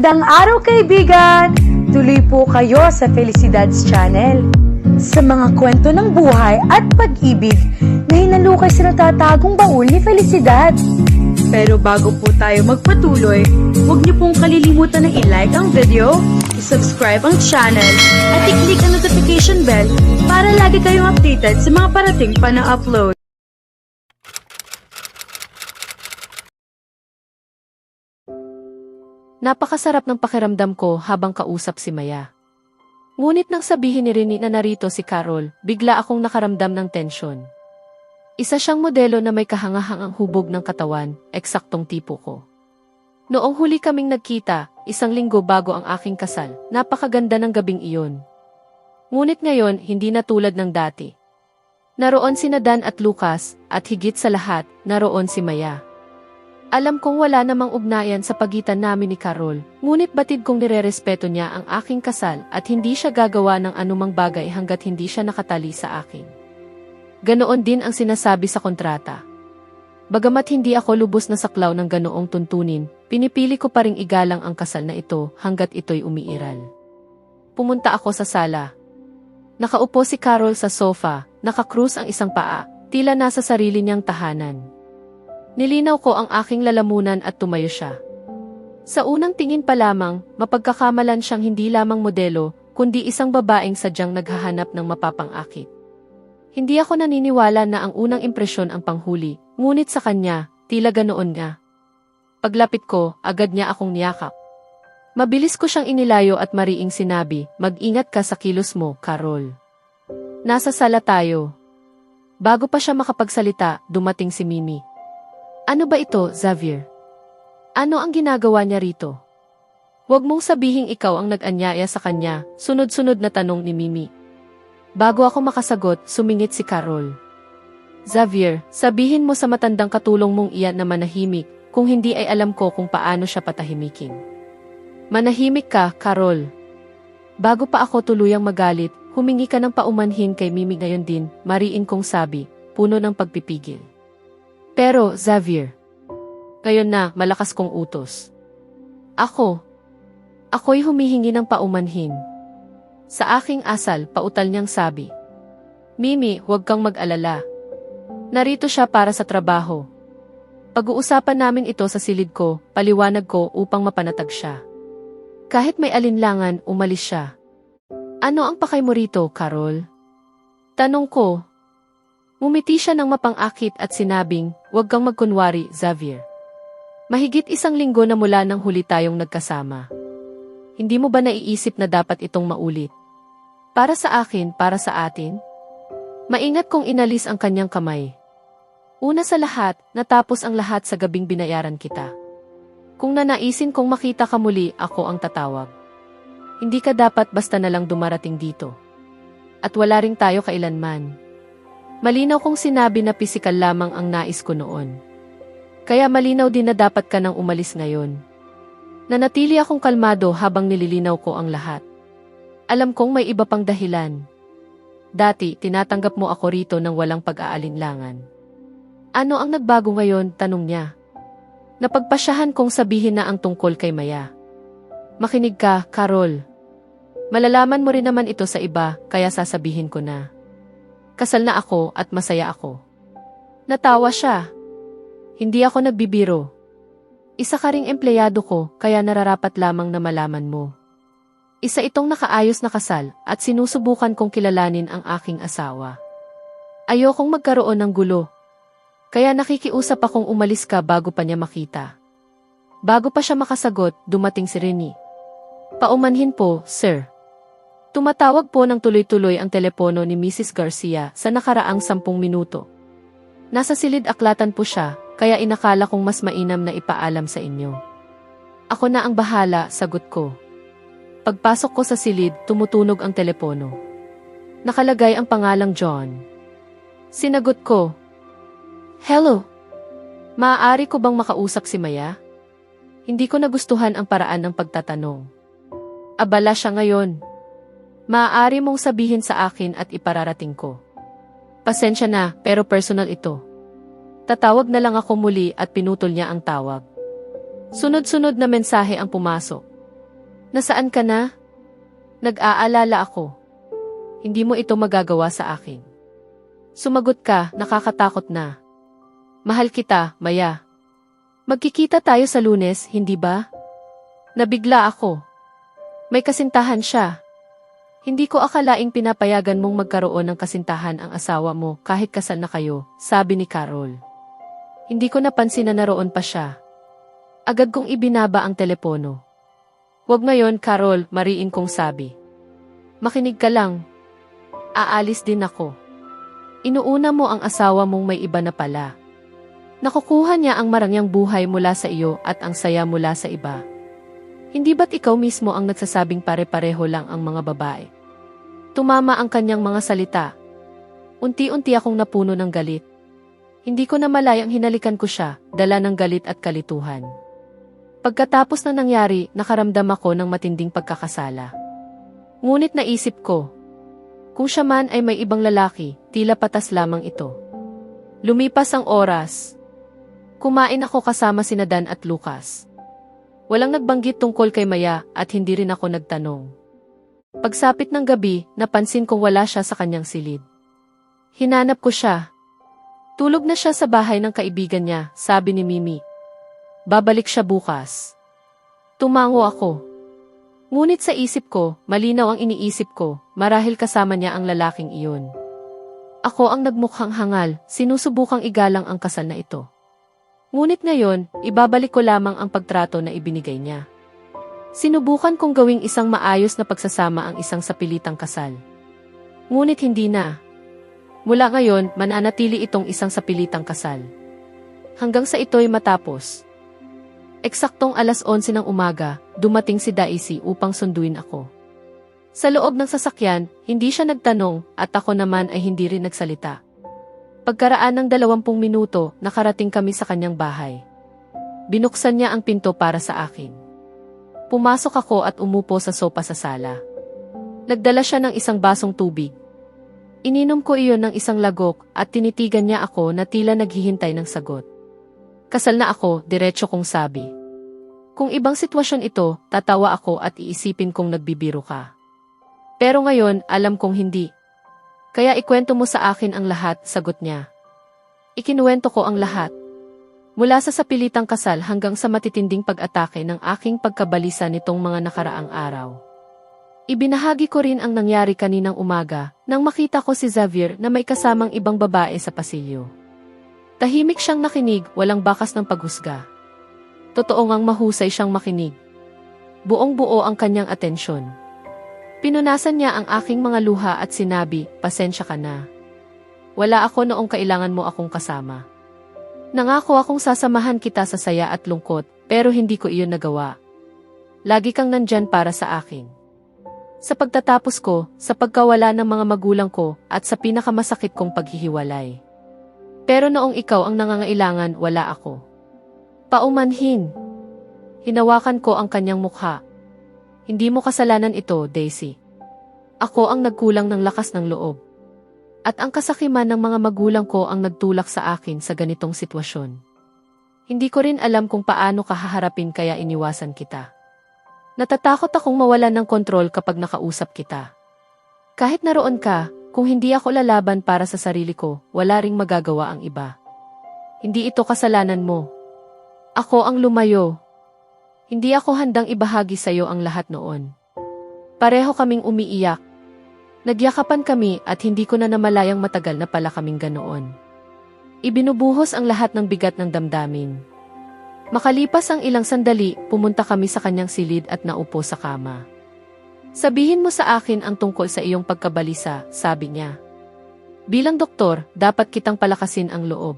Magandang araw kaibigan! Tuloy po kayo sa Felicidad's Channel. Sa mga kwento ng buhay at pag-ibig na hinalukay sa natatagong baul ni Felicidad. Pero bago po tayo magpatuloy, huwag niyo pong kalilimutan na i-like ang video, i-subscribe ang channel, at i-click ang notification bell para lagi kayong updated sa mga parating pa na upload. Napakasarap ng pakiramdam ko habang kausap si Maya. Ngunit nang sabihin ni Rini na narito si Carol, bigla akong nakaramdam ng tensyon. Isa siyang modelo na may kahangahangang hubog ng katawan, eksaktong tipo ko. Noong huli kaming nagkita, 1 linggo bago ang aking kasal, napakaganda ng gabing iyon. Ngunit ngayon, hindi na tulad ng dati. Naroon sina Dan at Lucas, at higit sa lahat, naroon si Maya. Alam kong wala namang ugnayan sa pagitan namin ni Carol, ngunit batid kong nirerespeto niya ang aking kasal at hindi siya gagawa ng anumang bagay hanggat hindi siya nakatali sa akin. Ganoon din ang sinasabi sa kontrata. Bagamat hindi ako lubos na saklaw ng ganoong tuntunin, pinipili ko pa ring igalang ang kasal na ito hanggat ito'y umiiral. Pumunta ako sa sala. Nakaupo si Carol sa sofa, nakakrus ang isang paa, tila nasa sarili niyang tahanan. Nilinaw ko ang aking lalamunan at tumayo siya. Sa unang tingin pa lamang, mapagkakamalan siyang hindi lamang modelo, kundi isang babaeng sadyang naghahanap ng mapapang-akit. Hindi ako naniniwala na ang unang impresyon ang panghuli, ngunit sa kanya, tila ganoon nga. Paglapit ko, agad niya akong niyakap. Mabilis ko siyang inilayo at mariing sinabi, "Mag-ingat ka sa kilos mo, Carol." Nasa sala tayo. Bago pa siya makapagsalita, dumating si Mimi. "Ano ba ito, Xavier? Ano ang ginagawa niya rito?" "Huwag mong sabihing ikaw ang nag-anyaya sa kanya," sunod-sunod na tanong ni Mimi. Bago ako makasagot, sumingit si Carol. "Xavier, sabihin mo sa matandang katulong mong iyan na manahimik, kung hindi ay alam ko kung paano siya patahimikin." "Manahimik ka, Carol." Bago pa ako tuluyang magalit, humingi ka ng paumanhin kay Mimi ngayon din, mariin kong sabi, puno ng pagpipigil. "Pero, Xavier, ngayon na, malakas kong utos. Ako'y humihingi ng paumanhin." Sa aking asal, pautal niyang sabi, "Mimi, huwag kang mag-alala. Narito siya para sa trabaho. Pag-uusapan namin ito sa silid ko, paliwanag ko upang mapanatag siya." Kahit may alinlangan, umalis siya. "Ano ang pakay mo rito, Carol?" Tanong ko. Ngumiti siya ng mapang-akit at sinabing, "Huwag kang magkunwari, Xavier. Mahigit 1 linggo na mula nang huli tayong nagkasama. Hindi mo ba naiisip na dapat itong maulit? Para sa akin, para sa atin?" Maingat kong inalis ang kanyang kamay. "Una sa lahat, natapos ang lahat sa gabing binayaran kita. Kung nanaisin kong makita ka muli, ako ang tatawag. Hindi ka dapat basta na lang dumarating dito. At wala ring tayo kailanman. Malinaw kong sinabi na pisikal lamang ang nais ko noon. Kaya malinaw din na dapat ka nang umalis ngayon." Nanatili akong kalmado habang nililinaw ko ang lahat. Alam kong may iba pang dahilan. Dati, tinatanggap mo ako rito ng walang pag-aalinlangan. "Ano ang nagbago ngayon?" tanong niya. Napagpasyahan kong sabihin na ang tungkol kay Maya. "Makinig ka, Carol. Malalaman mo rin naman ito sa iba, kaya sasabihin ko na. Kasal na ako at masaya ako." Natawa siya. "Hindi ako nagbibiro. Isa ka ring empleyado ko, kaya nararapat lamang na malaman mo. Isa itong nakaayos na kasal, at sinusubukan kong kilalanin ang aking asawa. Ayokong magkaroon ng gulo. Kaya nakikiusap akong umalis ka bago pa niya makita." Bago pa siya makasagot, dumating si Rini. "Paumanhin po, sir." Tumatawag po ng tuloy-tuloy ang telepono ni Mrs. Garcia sa nakaraang 10 minuto. Nasa silid aklatan po siya, kaya inakala kong mas mainam na ipaalam sa inyo. "Ako na ang bahala," sagot ko. Pagpasok ko sa silid, tumutunog ang telepono. Nakalagay ang pangalang John. Sinagot ko. "Hello? Maaari ko bang makausap si Maya?" Hindi ko nagustuhan ang paraan ng pagtatanong. "Abala siya ngayon. Maaari mong sabihin sa akin at ipararating ko." "Pasensya na, pero personal ito." Tatawag na lang ako muli at pinutol niya ang tawag. Sunod-sunod na mensahe ang pumasok. Nasaan ka na? Nag-aalala ako. Hindi mo ito magagawa sa akin. Sumagot ka, nakakatakot na. Mahal kita, Maya. Magkikita tayo sa Lunes, hindi ba? Nabigla ako. May kasintahan siya. Hindi ko akalaing pinapayagan mong magkaroon ng kasintahan ang asawa mo kahit kasal na kayo, sabi ni Carol. Hindi ko napansin na naroon pa siya. Agad kong ibinaba ang telepono. Huwag ngayon, Carol, mariin kong sabi. Makinig ka lang. Aalis din ako. Inuuna mo ang asawa mong may iba na pala. Nakukuha niya ang marangyang buhay mula sa iyo at ang saya mula sa iba. Hindi ba't ikaw mismo ang nagsasabing pare-pareho lang ang mga babae? Tumama ang kanyang mga salita. Unti-unti akong napuno ng galit. Hindi ko na malayang hinalikan ko siya, dala ng galit at kalituhan. Pagkatapos na nangyari, nakaramdam ako ng matinding pagkakasala. Ngunit naisip ko, kung siya man ay may ibang lalaki, tila patas lamang ito. Lumipas ang oras. Kumain ako kasama sina Dan at Lucas. Walang nagbanggit tungkol kay Maya at hindi rin ako nagtanong. Pagsapit ng gabi, napansin kong wala siya sa kanyang silid. Hinanap ko siya. Tulog na siya sa bahay ng kaibigan niya, sabi ni Mimi. Babalik siya bukas. Tumango ako. Ngunit sa isip ko, malinaw ang iniisip ko, marahil kasama niya ang lalaking iyon. Ako ang nagmukhang hangal, sinusubukang igalang ang kasal na ito. Ngunit ngayon, ibabalik ko lamang ang pagtrato na ibinigay niya. Sinubukan kong gawing isang maayos na pagsasama ang isang sapilitang kasal. Ngunit hindi na. Mula ngayon, mananatili itong isang sapilitang kasal. Hanggang sa ito'y matapos. Eksaktong alas 11 ng umaga, dumating si Daisy upang sunduin ako. Sa loob ng sasakyan, hindi siya nagtanong at ako naman ay hindi rin nagsalita. Pagkaraan ng 20 minuto, nakarating kami sa kanyang bahay. Binuksan niya ang pinto para sa akin. Pumasok ako at umupo sa sopa sa sala. Nagdala siya ng isang basong tubig. Ininom ko iyon ng isang lagok at tinitigan niya ako na tila naghihintay ng sagot. Kasal na ako, diretso kong sabi. Kung ibang sitwasyon ito, tatawa ako at iisipin kong nagbibiro ka. Pero ngayon, alam kong hindi. Kaya ikwento mo sa akin ang lahat, sagot niya. Ikinuwento ko ang lahat. Mula sa sapilitang kasal hanggang sa matitinding pag-atake ng aking pagkabalisa nitong mga nakaraang araw. Ibinahagi ko rin ang nangyari kaninang umaga nang makita ko si Xavier na may kasamang ibang babae sa pasilyo. Tahimik siyang nakinig, walang bakas ng paghusga. Totoo ngang mahusay siyang makinig. Buong-buo ang kanyang atensyon. Pinunasan niya ang aking mga luha at sinabi, pasensya ka na. Wala ako noong kailangan mo akong kasama. Nangako akong sasamahan kita sa saya at lungkot, pero hindi ko iyon nagawa. Lagi kang nandyan para sa akin. Sa pagtatapos ko, sa pagkawala ng mga magulang ko, at sa pinakamasakit kong paghihiwalay. Pero noong ikaw ang nangangailangan, wala ako. Paumanhin. Hinawakan ko ang kanyang mukha. Hindi mo kasalanan ito, Daisy. Ako ang nagkulang ng lakas ng loob. At ang kasakiman ng mga magulang ko ang nagtulak sa akin sa ganitong sitwasyon. Hindi ko rin alam kung paano ka haharapin kaya iniwasan kita. Natatakot akong mawalan ng kontrol kapag nakausap kita. Kahit naroon ka, kung hindi ako lalaban para sa sarili ko, wala ring magagawa ang iba. Hindi ito kasalanan mo. Ako ang lumayo. Hindi ako handang ibahagi sa iyo ang lahat noon. Pareho kaming umiiyak. Nagyakapan kami at hindi ko na namalayang matagal na pala kaming ganoon. Ibinubuhos ang lahat ng bigat ng damdamin. Makalipas ang ilang sandali, pumunta kami sa kanyang silid at naupo sa kama. Sabihin mo sa akin ang tungkol sa iyong pagkabalisa, sabi niya. Bilang doktor, dapat kitang palakasin ang loob.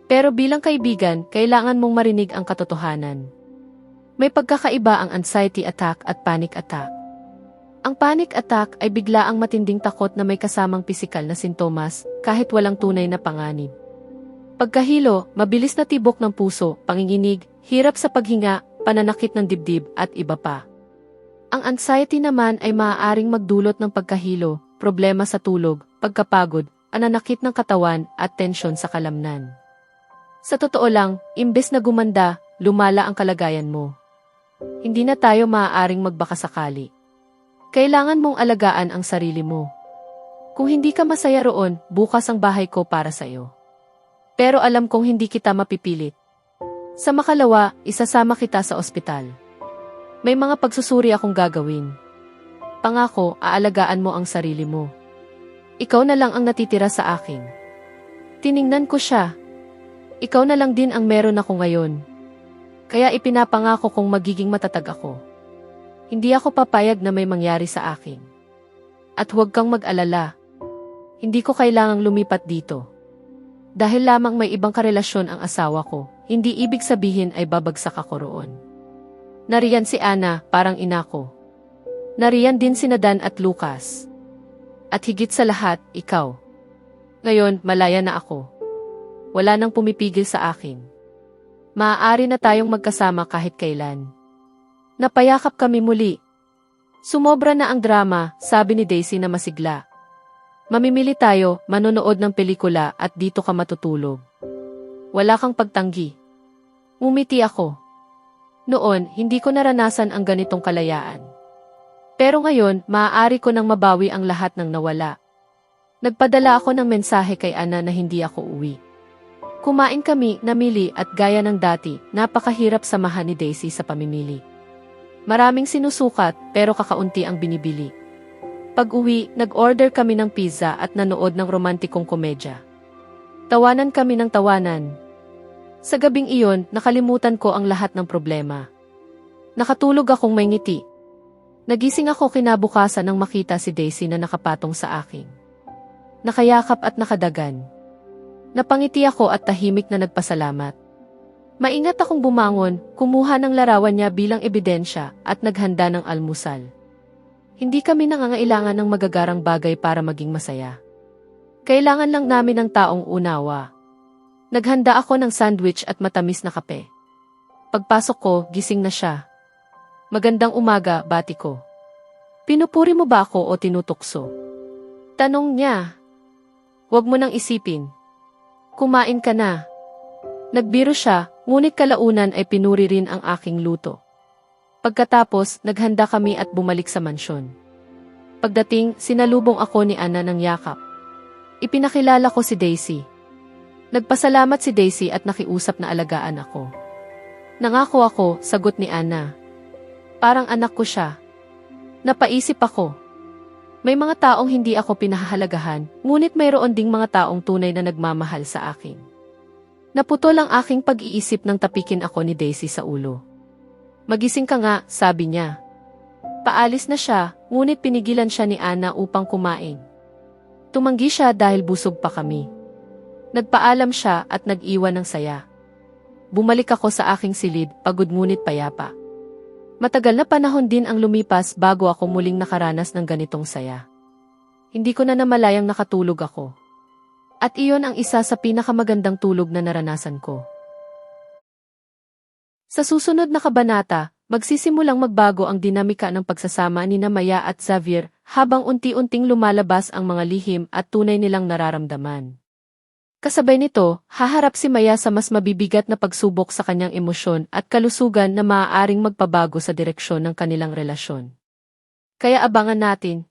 Pero bilang kaibigan, kailangan mong marinig ang katotohanan. May pagkakaiba ang anxiety attack at panic attack. Ang panic attack ay bigla ang matinding takot na may kasamang pisikal na sintomas kahit walang tunay na panganib. Pagkahilo, mabilis na tibok ng puso, panginginig, hirap sa paghinga, pananakit ng dibdib at iba pa. Ang anxiety naman ay maaaring magdulot ng pagkahilo, problema sa tulog, pagkapagod, ananakit ng katawan at tensyon sa kalamnan. Sa totoo lang, imbes na gumanda, lumala ang kalagayan mo. Hindi na tayo maaaring magbakasakali. Kailangan mong alagaan ang sarili mo. Kung hindi ka masaya roon, bukas ang bahay ko para sa iyo. Pero alam kong hindi kita mapipilit. Sa makalawa, isasama kita sa ospital. May mga pagsusuri akong gagawin. Pangako, aalagaan mo ang sarili mo. Ikaw na lang ang natitira sa akin. Tiningnan ko siya. Ikaw na lang din ang meron ako ngayon. Kaya ipinapangako kong magiging matatag ako. Hindi ako papayag na may mangyari sa akin. At huwag kang mag-alala. Hindi ko kailangang lumipat dito. Dahil lamang may ibang karelasyon ang asawa ko, hindi ibig sabihin ay babagsak ako roon. Nariyan si Ana, parang ina ko. Nariyan din si Dan at Lucas. At higit sa lahat, ikaw. Ngayon, malaya na ako. Wala nang pumipigil sa akin. Maaari na tayong magkasama kahit kailan. Napayakap kami muli. Sumobra na ang drama, sabi ni Daisy na masigla. Mamimili tayo, manonood ng pelikula at dito ka matutulog. Wala kang pagtanggi. Ngumiti ako. Noon, hindi ko naranasan ang ganitong kalayaan. Pero ngayon, maaari ko nang mabawi ang lahat ng nawala. Nagpadala ako ng mensahe kay Ana na hindi ako uwi. Kumain kami, namili at gaya ng dati, napakahirap samahan ni Daisy sa pamimili. Maraming sinusukat pero kakaunti ang binibili. Pag-uwi, nag-order kami ng pizza at nanood ng romantikong komedya. Tawanan kami ng tawanan. Sa gabing iyon, nakalimutan ko ang lahat ng problema. Nakatulog akong may ngiti. Nagising ako kinabukasan nang makita si Daisy na nakapatong sa akin. Nakayakap at nakadagan. Napangiti ako at tahimik na nagpasalamat. Maingat akong bumangon, kumuha ng larawan niya bilang ebidensya at naghanda ng almusal. Hindi kami nangangailangan ng magagarang bagay para maging masaya. Kailangan lang namin ng taong unawa. Naghanda ako ng sandwich at matamis na kape. Pagpasok ko, gising na siya. Magandang umaga, bati ko. Pinupuri mo ba ako o tinutukso? Tanong niya. Huwag mo nang isipin. Kumain ka na. Nagbiro siya, ngunit kalaunan ay pinuri rin ang aking luto. Pagkatapos, naghanda kami at bumalik sa mansyon. Pagdating, sinalubong ako ni Ana ng yakap. Ipinakilala ko si Daisy. Nagpasalamat si Daisy at nakiusap na alagaan ako. Nangako ako, sagot ni Ana. Parang anak ko siya. Napaisip ako. May mga taong hindi ako pinahahalagahan, ngunit mayroon ding mga taong tunay na nagmamahal sa akin. Naputol ang aking pag-iisip nang tapikin ako ni Daisy sa ulo. Magising ka nga, sabi niya. Paalis na siya, ngunit pinigilan siya ni Ana upang kumain. Tumanggi siya dahil busog pa kami. Nagpaalam siya at nag-iwan ng saya. Bumalik ako sa aking silid, pagod ngunit payapa. Matagal na panahon din ang lumipas bago ako muling nakaranas ng ganitong saya. Hindi ko na namalayang nakatulog ako. At iyon ang isa sa pinakamagandang tulog na naranasan ko. Sa susunod na kabanata, magsisimulang magbago ang dinamika ng pagsasama ni Maya at Xavier habang unti-unting lumalabas ang mga lihim at tunay nilang nararamdaman. Kasabay nito, haharap si Maya sa mas mabibigat na pagsubok sa kanyang emosyon at kalusugan na maaaring magpabago sa direksyon ng kanilang relasyon. Kaya abangan natin.